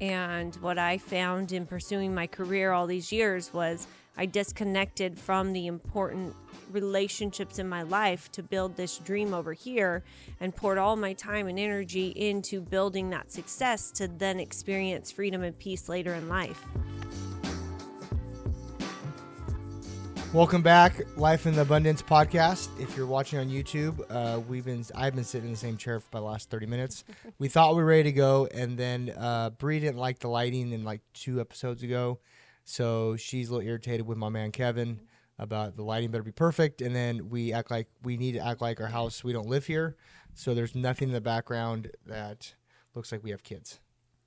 And what I found in pursuing my career all these years was I disconnected from the important relationships in my life to build this dream over here, and poured all my time and energy into building that success to then experience freedom and peace later in life. Welcome back, Life in the Abundance podcast. If you're watching on YouTube, I've been sitting in the same chair for the last 30 minutes. We thought we were ready to go, and then Bree didn't like the lighting in like 2 episodes ago, so she's a little irritated with my man Kevin about the lighting better be perfect. And then we need to act like our house, we don't live here, so there's nothing in the background that looks like we have kids.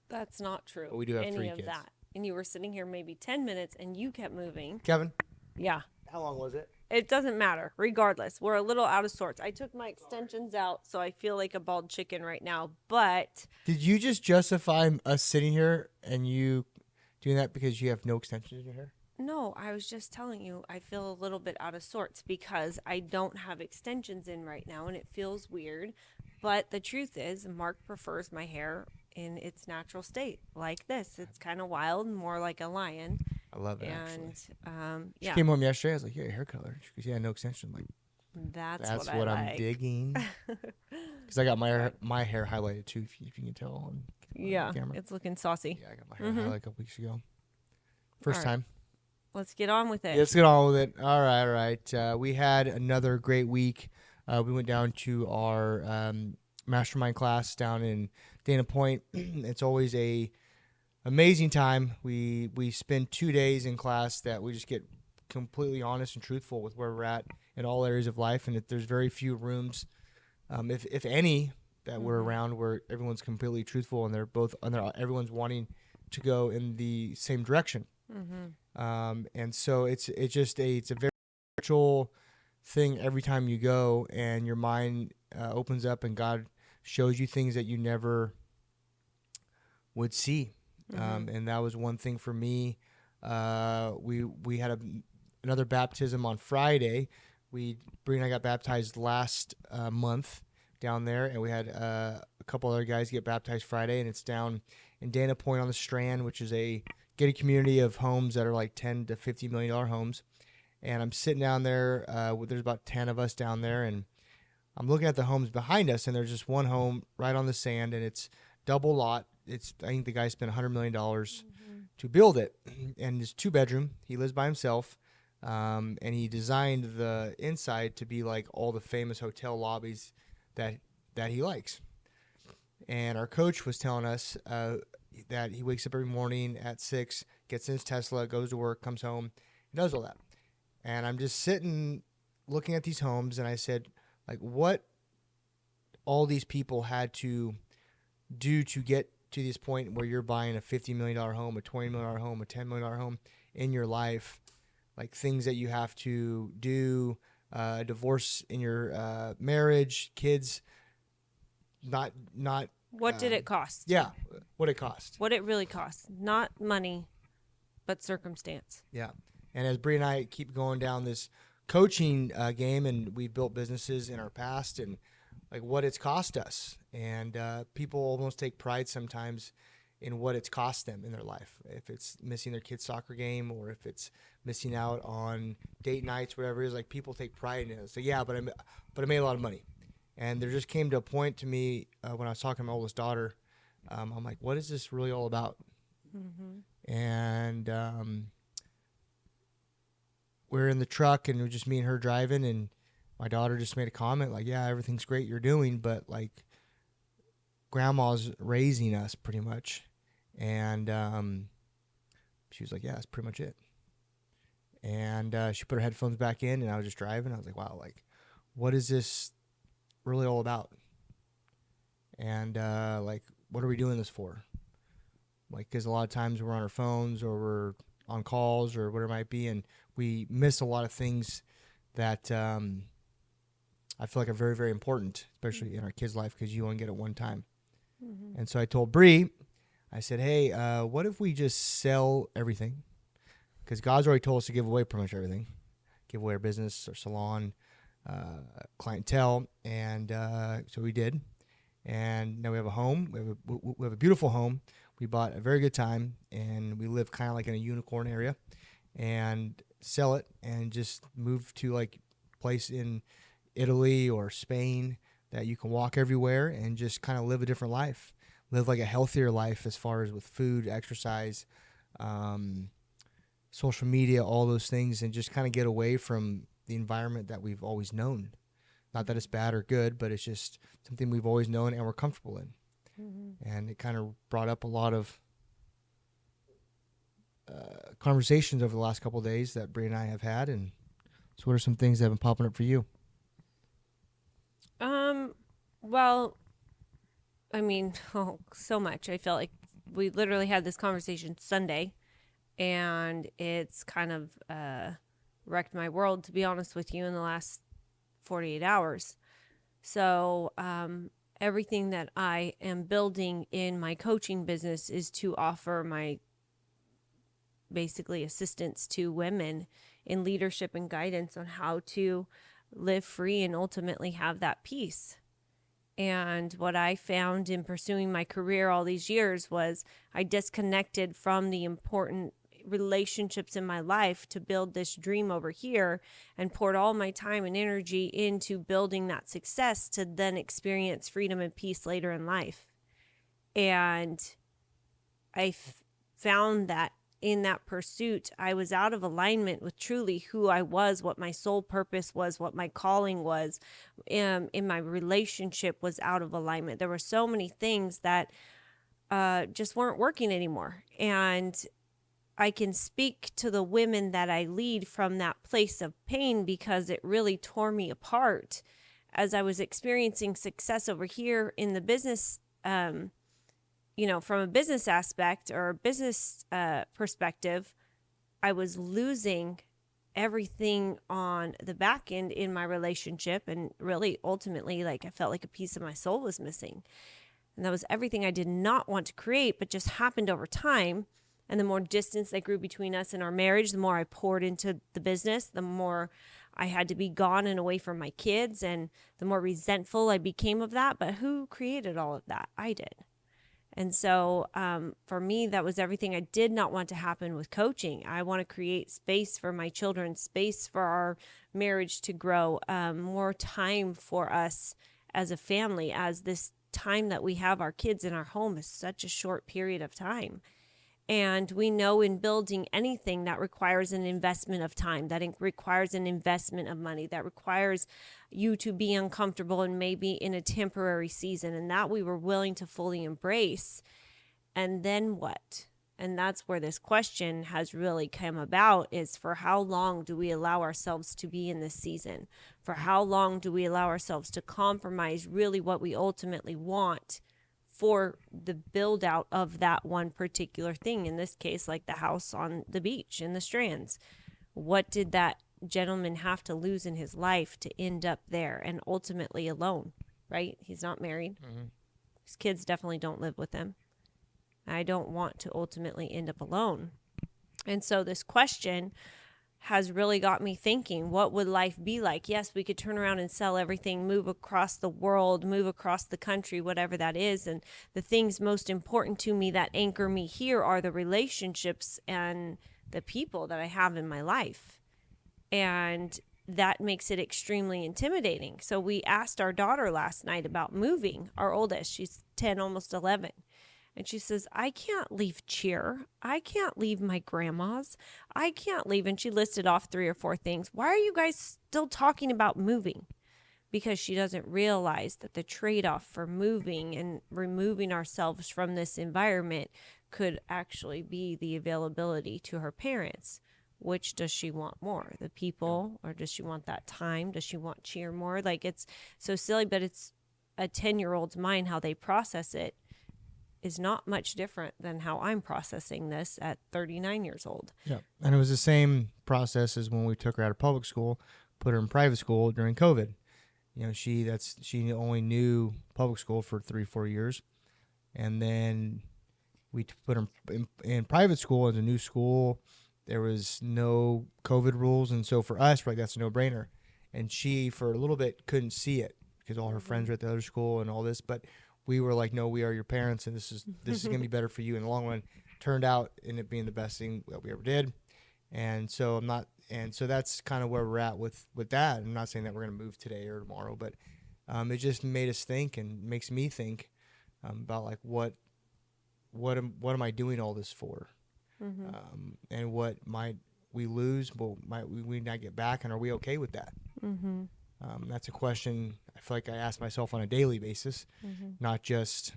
That's not true. But we do have any 3 of kids. that. And you were sitting here maybe 10 minutes, and you kept moving. Kevin, Yeah. how long was it? It doesn't matter. Regardless, we're a little out of sorts. I took my extensions out, so I feel like a bald chicken right now. But Did you just justify us sitting here and you doing that because you have no extensions in your hair? no, I was just telling you I feel a little bit out of sorts because I don't have extensions in right now, and it feels weird. But the truth is, Mark prefers my hair in its natural state, like this. It's kind of wild, more like a lion. I love it, And actually. She yeah, came home yesterday. I was like, yeah, hair color. She goes, yeah, no extension. I'm like, that's what I I'm like. digging. Because I got my hair highlighted, too, if you can tell on Yeah, camera. it's looking saucy. Yeah, I got my hair highlighted a couple weeks ago. First All right. time. Let's get on with it. Yeah, let's get on with it. All right. We had another great week. We went down to our mastermind class down in Dana Point. It's always a amazing time. We spend 2 days in class that we just get completely honest and truthful with where we're at in all areas of life. And there's very few rooms, if any, that we're around where everyone's completely truthful and everyone's wanting to go in the same direction. And so it's a very spiritual thing every time you go, and your mind opens up and God shows you things that you never would see. And that was one thing for me. We had another baptism on Friday. Bree and I got baptized last month down there, and we had a couple other guys get baptized Friday, and it's down in Dana Point on the Strand, which is a gated community of homes that are like $10 to $50 million homes. And I'm sitting down there. There's about 10 of us down there, and I'm looking at the homes behind us, and there's just one home right on the sand, and it's double lot. I think the guy spent $100 million to build it, and it's 2-bedroom. He lives by himself, and he designed the inside to be like all the famous hotel lobbies that he likes. And our coach was telling us that he wakes up every morning at 6, gets in his Tesla, goes to work, comes home, and does all that. And I'm just sitting looking at these homes, and I said, like, what all these people had to do to get to this point where you're buying a $50 million home, a $20 million home, a $10 million home in your life, like things that you have to do, divorce in your marriage, kids, not. What did it cost? Yeah, what it cost. What it really cost. Not money, but circumstance. Yeah. And as Bree and I keep going down this coaching game, and we've built businesses in our past, and like what it's cost us. And people almost take pride sometimes in what it's cost them in their life. If it's missing their kid's soccer game, or if it's missing out on date nights, whatever it is, like people take pride in it. So yeah, but I made a lot of money. And there just came to a point to me when I was talking to my oldest daughter, I'm like, what is this really all about? And we're in the truck, and it was just me and her driving, and my daughter just made a comment like, yeah, everything's great you're doing, but like grandma's raising us pretty much. And she was like, yeah, that's pretty much it. And she put her headphones back in, and I was just driving. I was like, wow, like, what is this really all about? And like, what are we doing this for? Like, because a lot of times we're on our phones, or we're on calls, or whatever it might be, and we miss a lot of things that I feel like are very, very important, especially in our kids' life, because you only get it one time. And so I told Bree, I said, hey, what if we just sell everything? Because God's already told us to give away pretty much everything. Give away our business, our salon, clientele, and so we did. And now we have a home. We have a beautiful home We bought a very good time, and we live kind of like in a unicorn area, and sell it and just move to like place in Italy or Spain that you can walk everywhere and just kind of live a different life, live like a healthier life as far as with food, exercise, social media, all those things, and just kind of get away from the environment that we've always known. Not that it's bad or good, but it's just something we've always known and we're comfortable in. Mm-hmm. And it kind of brought up a lot of conversations over the last couple of days that Bree and I have had. And so what are some things that have been popping up for you? Well, I mean, so much. I felt like we literally had this conversation Sunday, and it's kind of wrecked my world, to be honest with you, in the last 48 hours. So everything that I am building in my coaching business is to offer my basically assistance to women in leadership and guidance on how to live free and ultimately have that peace. And what I found in pursuing my career all these years was I disconnected from the important relationships in my life to build this dream over here, and poured all my time and energy into building that success to then experience freedom and peace later in life. And I found that in that pursuit, I was out of alignment with truly who I was, what my soul purpose was, what my calling was. In my relationship was out of alignment. There were so many things that just weren't working anymore. And I can speak to the women that I lead from that place of pain because it really tore me apart as I was experiencing success over here in the business, from a business aspect or a business perspective. I was losing everything on the back end in my relationship, and really ultimately, like, I felt like a piece of my soul was missing. And that was everything I did not want to create, but just happened over time. And the more distance that grew between us in our marriage, the more I poured into the business, the more I had to be gone and away from my kids, and the more resentful I became of that. But who created all of that? I did. And so for me, that was everything I did not want to happen with coaching. I want to create space for my children, space for our marriage to grow, more time for us as a family, as this time that we have our kids in our home is such a short period of time. And we know in building anything that requires an investment of time, that requires an investment of money, that requires you to be uncomfortable and maybe in a temporary season, and that we were willing to fully embrace. And then what? And that's where this question has really come about, is for how long do we allow ourselves to be in this season? For how long do we allow ourselves to compromise really what we ultimately want for the build out of that one particular thing? In this case, like the house on the beach in the Strands. What did that gentleman have to lose in his life to end up there and ultimately alone, right? He's not married. Mm-hmm. His kids definitely don't live with him. I don't want to ultimately end up alone. And so this question has really got me thinking, what would life be like? Yes, we could turn around and sell everything, move across the world, move across the country, whatever that is. And the things most important to me that anchor me here are the relationships and the people that I have in my life. And that makes it extremely intimidating. So we asked our daughter last night about moving, our oldest. She's 10, almost 11. And she says, I can't leave cheer. I can't leave my grandma's. I can't leave. And she listed off 3 or 4 things. Why are you guys still talking about moving? Because she doesn't realize that the trade-off for moving and removing ourselves from this environment could actually be the availability to her parents. Which does she want more? The people, or does she want that time? Does she want cheer more? Like, it's so silly, but it's a 10-year-old's mind, how they process it is not much different than how I'm processing this at 39 years old. Yeah. And it was the same process as when we took her out of public school, put her in private school during COVID. You know, she only knew public school for 3-4 years. And then we put her in private school, as a new school. There was no COVID rules. And so for us, right, that's a no-brainer. And she, for a little bit, couldn't see it because all her friends were at the other school and all this. But we were like, no, we are your parents, and this is going to be better for you in the long run. Turned out in it being the best thing that we ever did. And so that's kind of where we're at with that. I'm not saying that we're going to move today or tomorrow, but it just made us think and makes me think about like what am I doing all this for? And what might we lose, but might we not get back, and are we okay with that? That's a question I feel like I ask myself on a daily basis, not just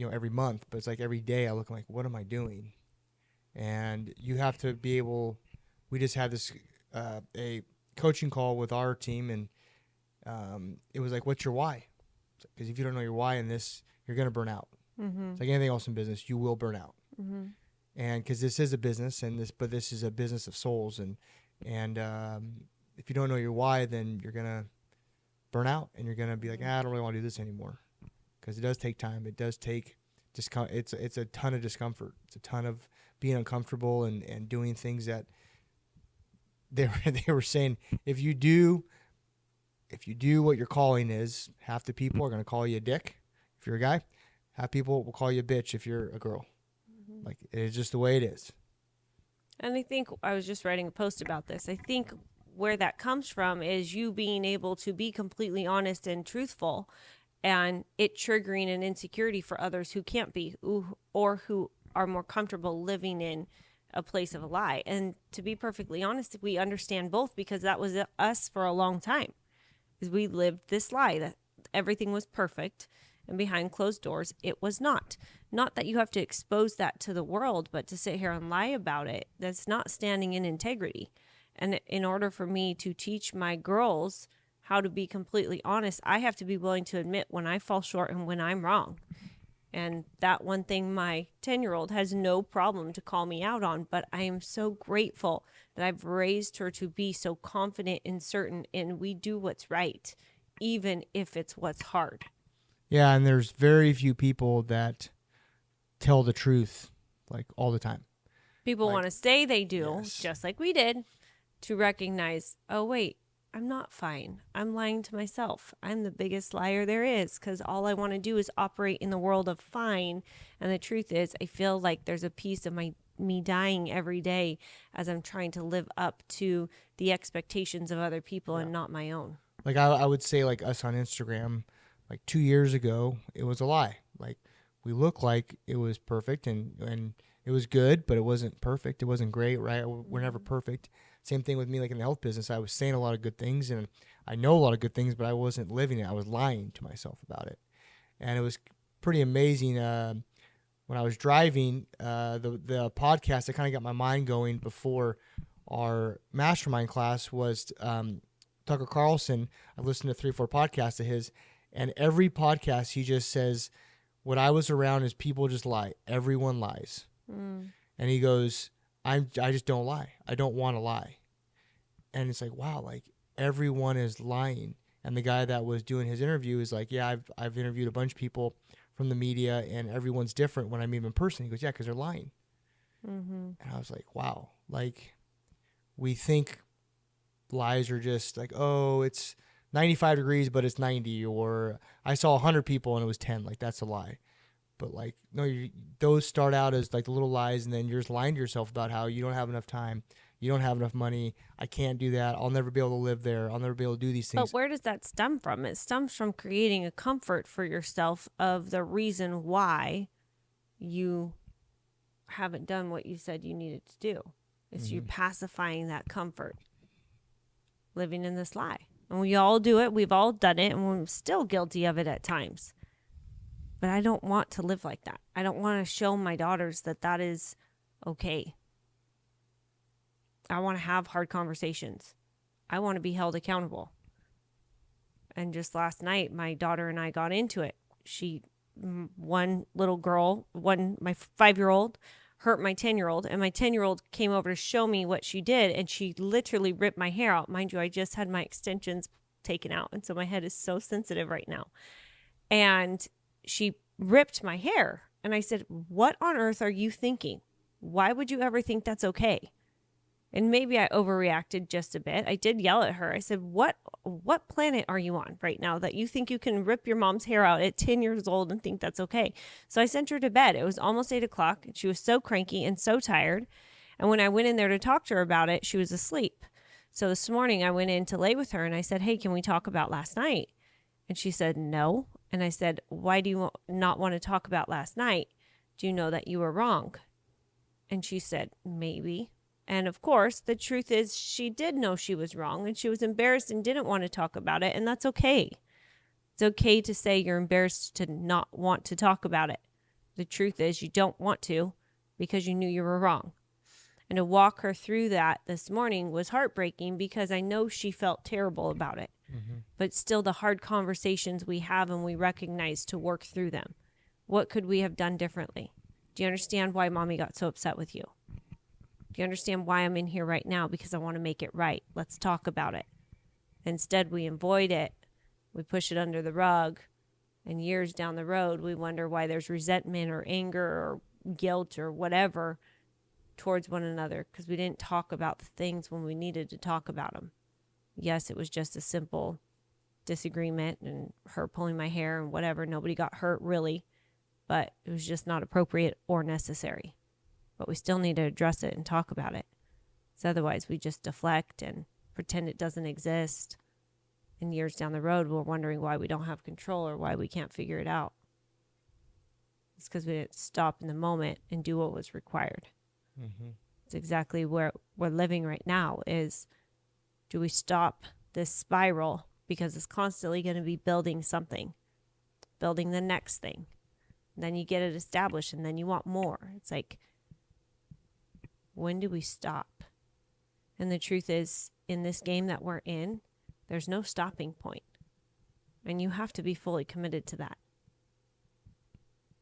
every month, but it's like every day I look like, what am I doing? And you have to be able. We just had this a coaching call with our team, and it was like, what's your why? Because if you don't know your why in this, you're going to burn out. It's like anything else in business, you will burn out. And because this is a business, but this is a business of souls, and if you don't know your why, then you're gonna burn out, and you're gonna be like, I don't really want to do this anymore, because it does take time. It does take it's a ton of discomfort. It's a ton of being uncomfortable and doing things that they were saying if you do what your calling is, half the people are gonna call you a dick if you're a guy. Half people will call you a bitch if you're a girl. Like, it's just the way it is. And I think I was just writing a post about this. I think where that comes from is you being able to be completely honest and truthful, and it triggering an insecurity for others who can't be, or who are more comfortable living in a place of a lie. And to be perfectly honest, we understand both, because that was us for a long time. Because we lived this lie that everything was perfect, and behind closed doors, it was not. Not that you have to expose that to the world, but to sit here and lie about it, that's not standing in integrity. And in order for me to teach my girls how to be completely honest, I have to be willing to admit when I fall short and when I'm wrong. And that one thing my 10-year-old has no problem to call me out on, but I am so grateful that I've raised her to be so confident and certain, and we do what's right, even if it's what's hard. Yeah, and there's very few people that tell the truth like all the time. People want to say they do, yes. Just like we did, to recognize, oh, wait, I'm not fine. I'm lying to myself. I'm the biggest liar there is, because all I want to do is operate in the world of fine. And the truth is, I feel like there's a piece of me dying every day as I'm trying to live up to the expectations of other people and not my own. Like I would say, like us on Instagram, like 2 years ago, it was a lie. Like, we look like it was perfect and it was good, but it wasn't perfect. It wasn't great, right? We're never perfect. Same thing with me, like in the health business. I was saying a lot of good things, and I know a lot of good things, but I wasn't living it. I was lying to myself about it. And it was pretty amazing. When I was driving, the podcast that kind of got my mind going before our mastermind class was Tucker Carlson. I listened to 3 or 4 podcasts of his, and every podcast he just says, what I was around is people just lie. Everyone lies. And he goes, I just don't lie. I don't want to lie. And it's like, wow, like everyone is lying. And the guy that was doing his interview is like, yeah, I've interviewed a bunch of people from the media, and everyone's different when I meet them in person. He goes, yeah, because they're lying. And I was like, wow, like we think lies are just like, oh, it's 95 degrees, but it's 90, or I saw 100 people and it was 10. Like, that's a lie. But like, no, those start out as like the little lies, and then you're just lying to yourself about how you don't have enough time, you don't have enough money, I can't do that, I'll never be able to live there, I'll never be able to do these things. But where does that stem from? It stems from creating a comfort for yourself of the reason why you haven't done what you said you needed to do. It's you pacifying that comfort, living in this lie. And we all do it. We've all done it, and we're still guilty of it at times. But I don't want to live like that. I don't want to show my daughters that that is okay. I want to have hard conversations. I want to be held accountable. And just last night, my daughter and I got into it. One little girl, my 5-year-old, hurt my 10-year-old, and my 10-year-old came over to show me what she did, and she literally ripped my hair out. Mind you, I just had my extensions taken out, and so my head is so sensitive right now. And she ripped my hair, and I said, what on earth are you thinking? Why would you ever think that's okay? And maybe I overreacted just a bit. I did yell at her. I said, what planet are you on right now that you think you can rip your mom's hair out at 10 years old and think that's okay? So I sent her to bed. It was almost 8 o'clock. And she was so cranky and so tired. And when I went in there to talk to her about it, she was asleep. So this morning I went in to lay with her and I said, hey, can we talk about last night? And she said, no. And I said, why do you not want to talk about last night? Do you know that you were wrong? And she said, maybe. And of course, the truth is she did know she was wrong and she was embarrassed and didn't want to talk about it. And that's okay. It's okay to say you're embarrassed to not want to talk about it. The truth is you don't want to because you knew you were wrong. And to walk her through that this morning was heartbreaking because I know she felt terrible about it. Mm-hmm. But still the hard conversations we have and we recognize to work through them. What could we have done differently? Do you understand why mommy got so upset with you? Do you understand why I'm in here right now? Because I want to make it right. Let's talk about it. Instead, we avoid it. We push it under the rug. And years down the road, we wonder why there's resentment or anger or guilt or whatever towards one another because we didn't talk about the things when we needed to talk about them. Yes, it was just a simple disagreement and her pulling my hair and whatever. Nobody got hurt really, but it was just not appropriate or necessary. But we still need to address it and talk about it. So otherwise we just deflect and pretend it doesn't exist. And years down the road, we're wondering why we don't have control or why we can't figure it out. It's because we didn't stop in the moment and do what was required. Mm-hmm. It's exactly where we're living right now is, do we stop this spiral? Because it's constantly going to be building something, building the next thing. And then you get it established and then you want more. It's like, when do we stop? And the truth is, in this game that we're in, there's no stopping point. And you have to be fully committed to that.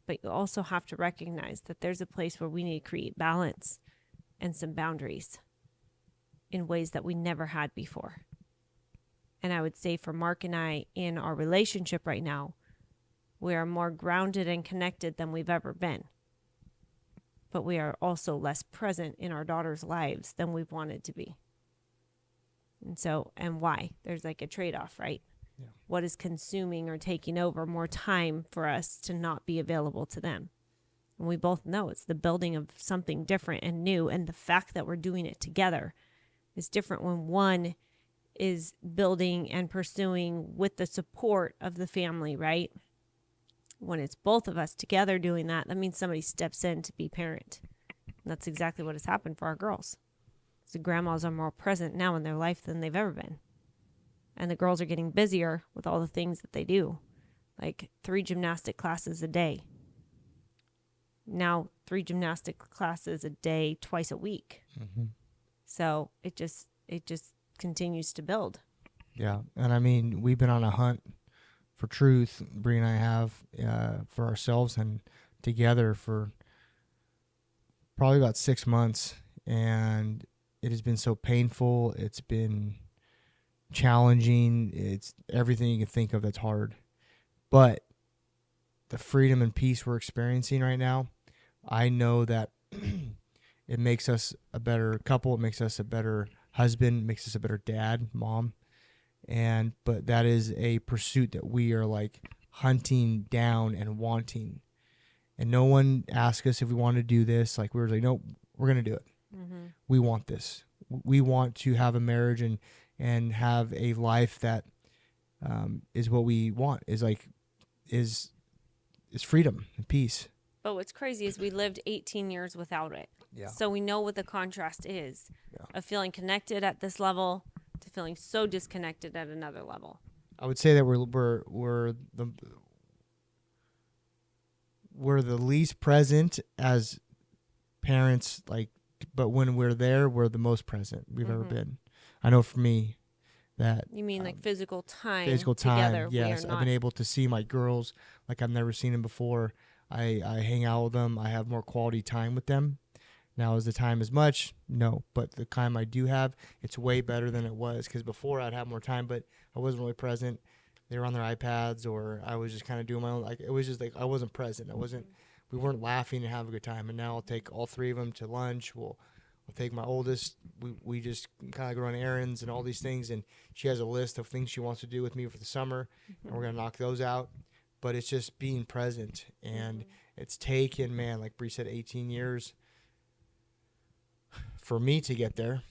But you also have to recognize that there's a place where we need to create balance and some boundaries in ways that we never had before. And I would say for Mark and I in our relationship right now, we are more grounded and connected than we've ever been. But we are also less present in our daughter's lives than we've wanted to be. And why? There's like a trade-off, right? Yeah. What is consuming or taking over more time for us to not be available to them? And we both know it's the building of something different and new. And the fact that we're doing it together is different when one is building and pursuing with the support of the family, right? When it's both of us together doing that, that means somebody steps in to be parent. And that's exactly what has happened for our girls. So grandmas are more present now in their life than they've ever been. And the girls are getting busier with all the things that they do, like 3 gymnastic classes a day. Now 3 gymnastic classes a day, twice a week. Mm-hmm. So it just continues to build. Yeah, and I mean, we've been on a hunt for truth, Bree and I have, for ourselves and together for probably about 6 months. And it has been so painful. It's been challenging. It's everything you can think of that's hard. But the freedom and peace we're experiencing right now, I know that it makes us a better couple. It makes us a better husband, makes us a better dad, mom. But that is a pursuit that we are like hunting down and wanting. And no one asked us if we wanted to do this. Like we were like, no, we're going to do it. Mm-hmm. We want this. We want to have a marriage and have a life that is what we want, is freedom and peace. But what's crazy is we lived 18 years without it. Yeah. So we know what the contrast is of feeling connected at this level to feeling so disconnected at another level. I would say that we're the least present as parents, but when we're there, we're the most present we've ever been. I know for me that. You mean like physical time? Physical time, together, yes. I've been able to see my girls like I've never seen them before. I hang out with them. I have more quality time with them. Now, is the time as much? No. But the time I do have, it's way better than it was. Because before, I'd have more time, but I wasn't really present. They were on their iPads, or I was just kind of doing my own. It was just like I wasn't present. We weren't laughing and having a good time. And now I'll take all 3 of them to lunch. We'll I'll take my oldest. We just kind of run errands and all these things, and she has a list of things she wants to do with me for the summer, and we're gonna knock those out. But it's just being present, and it's taken, man, like Bree said, 18 years for me to get there,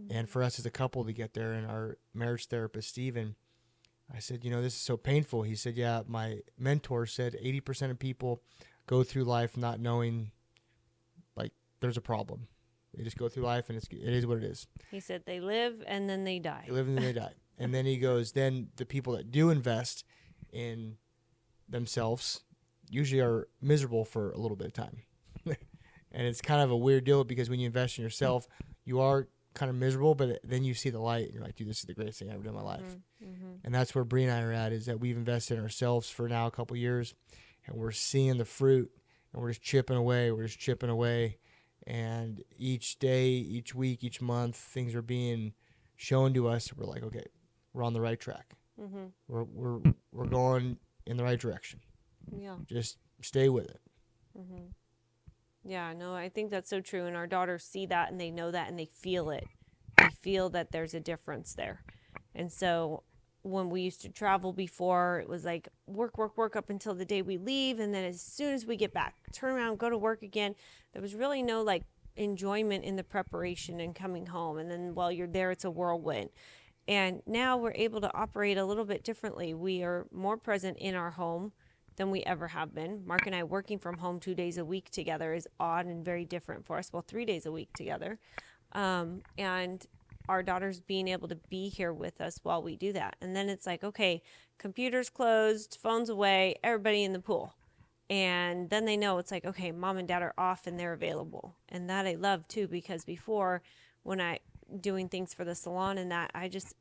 and for us as a couple to get there. And our marriage therapist, Steven, I said, this is so painful. He said, yeah, my mentor said 80% of people go through life not knowing, like, there's a problem. They just go through life, and it is what it is. He said they live and then they die. They live and then they die. And then he goes, then the people that do invest in themselves usually are miserable for a little bit of time. And it's kind of a weird deal because when you invest in yourself, you are kind of miserable, but then you see the light and you're like, dude, this is the greatest thing I've ever done in my life. And that's where Bree and I are at, is that we've invested in ourselves for now a couple years, and we're seeing the fruit, and we're just chipping away. And each day, each week, each month, things are being shown to us. We're like, okay, we're on the right track. We're going in the right direction. Yeah. Just stay with it. Yeah, no, I think that's so true. And our daughters see that, and they know that, and they feel it. They feel that there's a difference there. And so when we used to travel before, it was like work up until the day we leave. And then as soon as we get back, turn around, go to work again. There was really no like enjoyment in the preparation and coming home. And then while you're there, it's a whirlwind. And now we're able to operate a little bit differently. We are more present in our home than we ever have been. Mark and I working from home 2 days a week together is odd and very different for us. Well, 3 days a week together. And our daughters being able to be here with us while we do that. And then it's like, okay, computers closed, phones away, everybody in the pool. And then they know it's like, okay, mom and dad are off and they're available. And that I love too, because before when I doing things for the salon and that,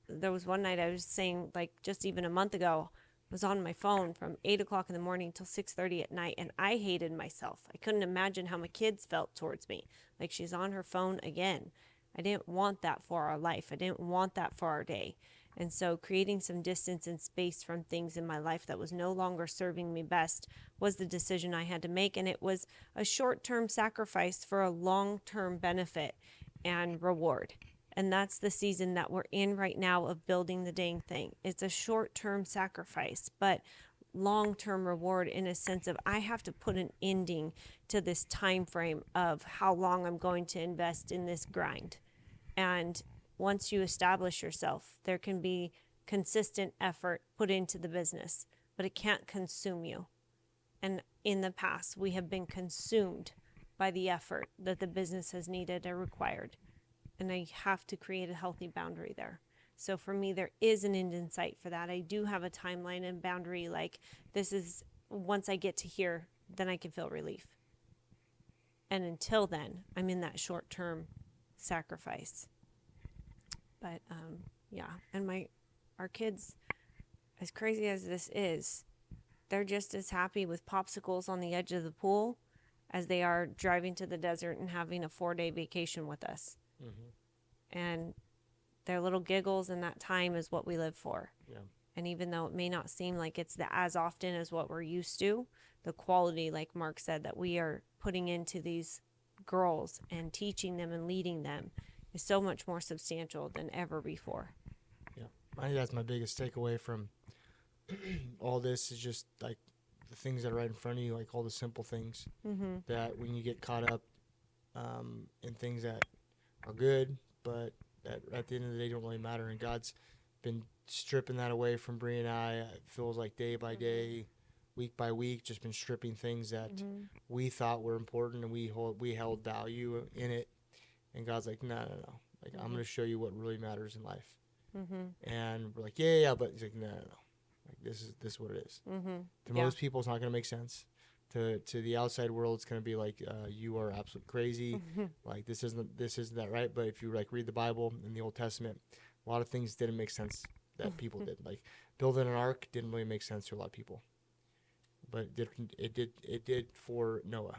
there was one night I was saying, like just even a month ago, I was on my phone from 8 o'clock in the morning till 6:30 at night, and I hated myself. I couldn't imagine how my kids felt towards me. Like, she's on her phone again. I didn't want that for our life. I didn't want that for our day. And so creating some distance and space from things in my life that was no longer serving me best was the decision I had to make. And it was a short-term sacrifice for a long-term benefit and reward. And that's the season that we're in right now of building the dang thing. It's a short-term sacrifice, but long-term reward in a sense of I have to put an ending to this time frame of how long I'm going to invest in this grind. And once you establish yourself, there can be consistent effort put into the business, but it can't consume you. And in the past, we have been consumed by the effort that the business has needed or required. And I have to create a healthy boundary there. So for me, there is an end in sight for that. I do have a timeline and boundary, like this is, once I get to here, then I can feel relief. And until then, I'm in that short-term sacrifice. But yeah, and our kids, as crazy as this is, they're just as happy with popsicles on the edge of the pool as they are driving to the desert and having a 4-day vacation with us. And their little giggles and that time is what we live for. Yeah. And even though it may not seem like it's as often as what we're used to, the quality, like Mark said, that we are putting into these girls and teaching them and leading them is so much more substantial than ever before. Yeah, I think that's my biggest takeaway from all this is just like the things that are right in front of you, like all the simple things that when you get caught up in things that are good, but that at the end of the day don't really matter. And God's been stripping that away from Bree and I. It feels like day by day, week by week, just been stripping things that we thought were important and we held value in it. And God's like, no. Like, I'm going to show you what really matters in life. And we're like, yeah, but he's like, no. Like, this is what it is. To most people, it's not going to make sense. To the outside world, it's going to be like, you are absolutely crazy. Like, this isn't that right. But if you like read the Bible in the Old Testament, a lot of things didn't make sense that people did. Like building an ark didn't really make sense to a lot of people, but it did for Noah.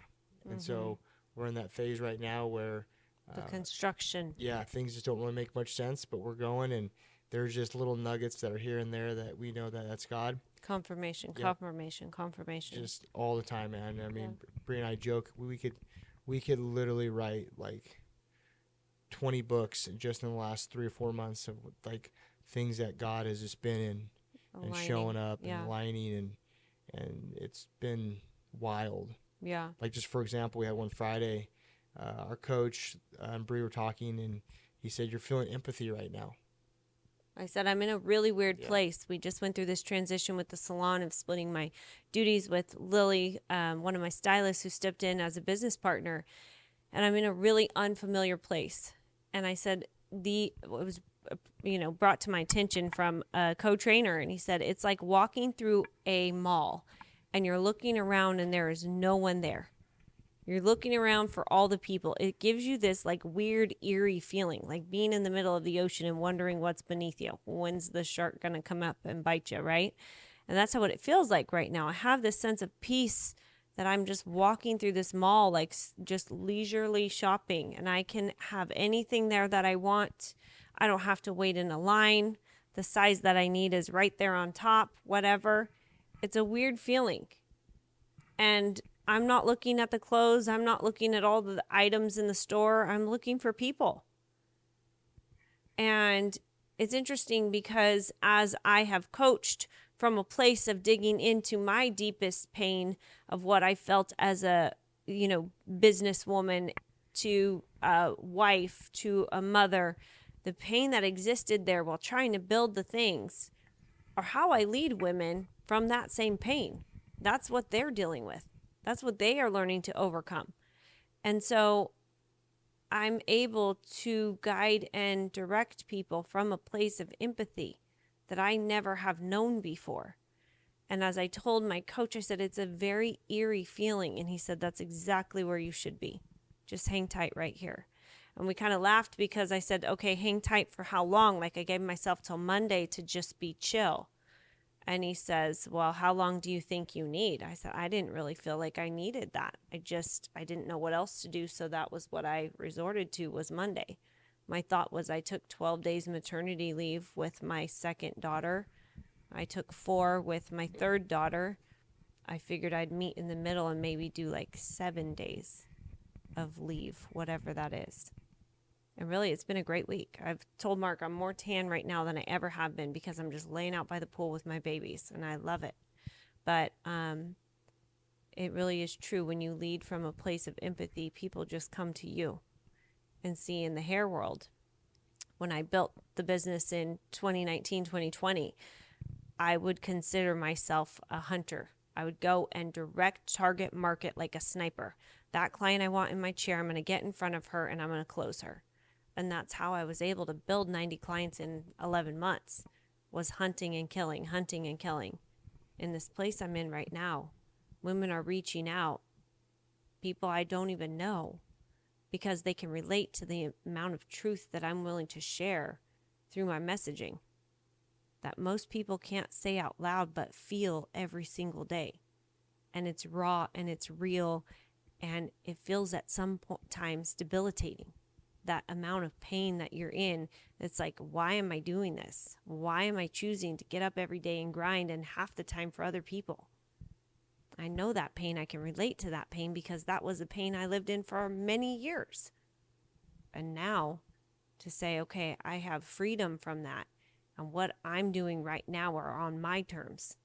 And so we're in that phase right now where the construction. Yeah, things just don't really make much sense, but we're going, and there's just little nuggets that are here and there that we know that that's God. Confirmation. Just all the time, man. I mean, Bree and I joke we could literally write like 20 books just in the last 3 or 4 months of like things that God has just been in and showing up and aligning, and it's been wild. Yeah. Like, just for example, we had one Friday, our coach and Bree were talking, and he said, "You're feeling empathy right now." I said, I'm in a really weird place. We just went through this transition with the salon of splitting my duties with Lily, one of my stylists who stepped in as a business partner. And I'm in a really unfamiliar place. And I said, it was, brought to my attention from a co-trainer. And he said, it's like walking through a mall and you're looking around and there is no one there. You're looking around for all the people. It gives you this like weird, eerie feeling, like being in the middle of the ocean and wondering what's beneath you. When's the shark going to come up and bite you, right? And that's what it feels like right now. I have this sense of peace that I'm just walking through this mall, like just leisurely shopping, and I can have anything there that I want. I don't have to wait in a line. The size that I need is right there on top, whatever. It's a weird feeling. And I'm not looking at the clothes. I'm not looking at all the items in the store. I'm looking for people. And it's interesting because as I have coached from a place of digging into my deepest pain of what I felt as a, businesswoman to a wife, to a mother, the pain that existed there while trying to build the things are how I lead women from that same pain. That's what they're dealing with. That's what they are learning to overcome. And so I'm able to guide and direct people from a place of empathy that I never have known before. And as I told my coach, I said, it's a very eerie feeling. And he said, that's exactly where you should be. Just hang tight right here. And we kind of laughed because I said, okay, hang tight for how long? Like I gave myself till Monday to just be chill. And he says, well, how long do you think you need? I said, I didn't really feel like I needed that. I didn't know what else to do. So that was what I resorted to was Monday. My thought was I took 12 days maternity leave with my second daughter. I took 4 with my third daughter. I figured I'd meet in the middle and maybe do like 7 days of leave, whatever that is. And really, it's been a great week. I've told Mark I'm more tan right now than I ever have been because I'm just laying out by the pool with my babies, and I love it. But it really is true. When you lead from a place of empathy, people just come to you. And see, in the hair world, when I built the business in 2019, 2020, I would consider myself a hunter. I would go and direct target market like a sniper. That client I want in my chair, I'm going to get in front of her and I'm going to close her. And that's how I was able to build 90 clients in 11 months, was hunting and killing, hunting and killing. In this place I'm in right now, women are reaching out, people I don't even know, because they can relate to the amount of truth that I'm willing to share through my messaging that most people can't say out loud but feel every single day. And it's raw and it's real, and it feels at some times debilitating. That amount of pain that you're in, it's like, why am I doing this? Why am I choosing to get up every day and grind and half the time for other people? I know that pain. I can relate to that pain because that was a pain I lived in for many years. And now to say, okay, I have freedom from that. And what I'm doing right now are on my terms.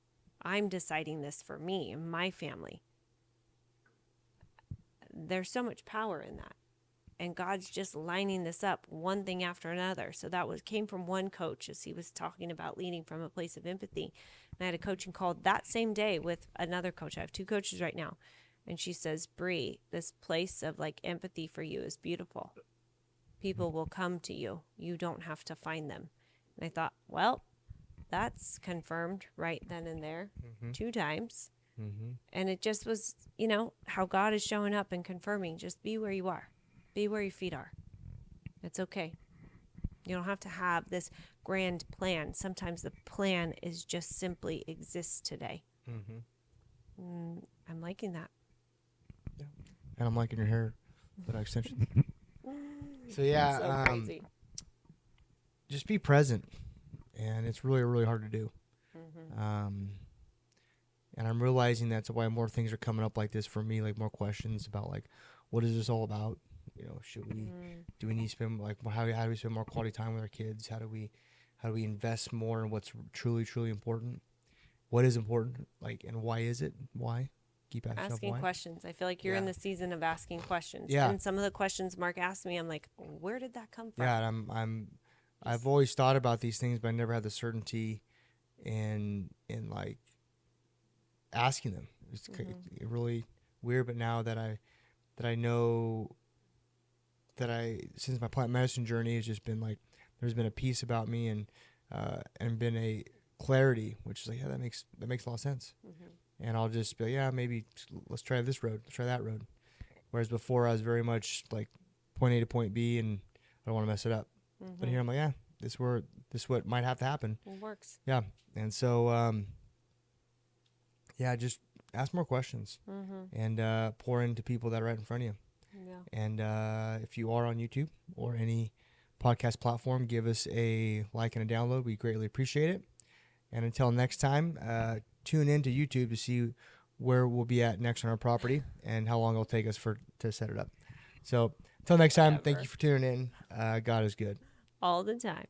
I'm deciding this for me and my family. There's so much power in that. And God's just lining this up one thing after another. So that came from one coach as he was talking about leading from a place of empathy. And I had a coaching call that same day with another coach. I have 2 coaches right now. And she says, Bree, this place of like empathy for you is beautiful. People will come to you. You don't have to find them. And I thought, well, that's confirmed right then and there 2 times. Mm-hmm. And it just was, how God is showing up and confirming, just be where you are. Be where your feet are. It's okay. You don't have to have this grand plan. Sometimes the plan is just simply exist today. Mm-hmm. I'm liking that. Yeah. And I'm liking your hair, that extension. So yeah, so crazy. Just be present, and it's really, really hard to do. Mm-hmm. And I'm realizing that's why more things are coming up like this for me, like more questions about like, what is this all about? should we, do we need to spend, like, how do we spend more quality time with our kids? How do we invest more in what's truly, truly important? What is important? Like, and why is it? Why? Keep asking yourself Asking why. questions. I feel like you're in the season of asking questions. Yeah. And some of the questions Mark asked me, I'm like, where did that come from? Yeah, and I've always thought about these things, but I never had the certainty in like asking them. It's really weird, but now that I know that since my plant medicine journey has just been like, there's been a peace about me and been a clarity, which is like, yeah, that makes a lot of sense. And I'll just be like, yeah, maybe let's try this road, let's try that road. Whereas before I was very much like point A to point B, and I don't want to mess it up. But here I'm like, yeah, this is what might have to happen. It works. Yeah. And so, just ask more questions and pour into people that are right in front of you. Yeah. And if you are on YouTube or any podcast platform, give us a like and a download. We greatly appreciate it. And until next time, tune in to YouTube to see where we'll be at next on our property and how long it'll take us to set it up. So until next time, thank you for tuning in. God is good. All the time.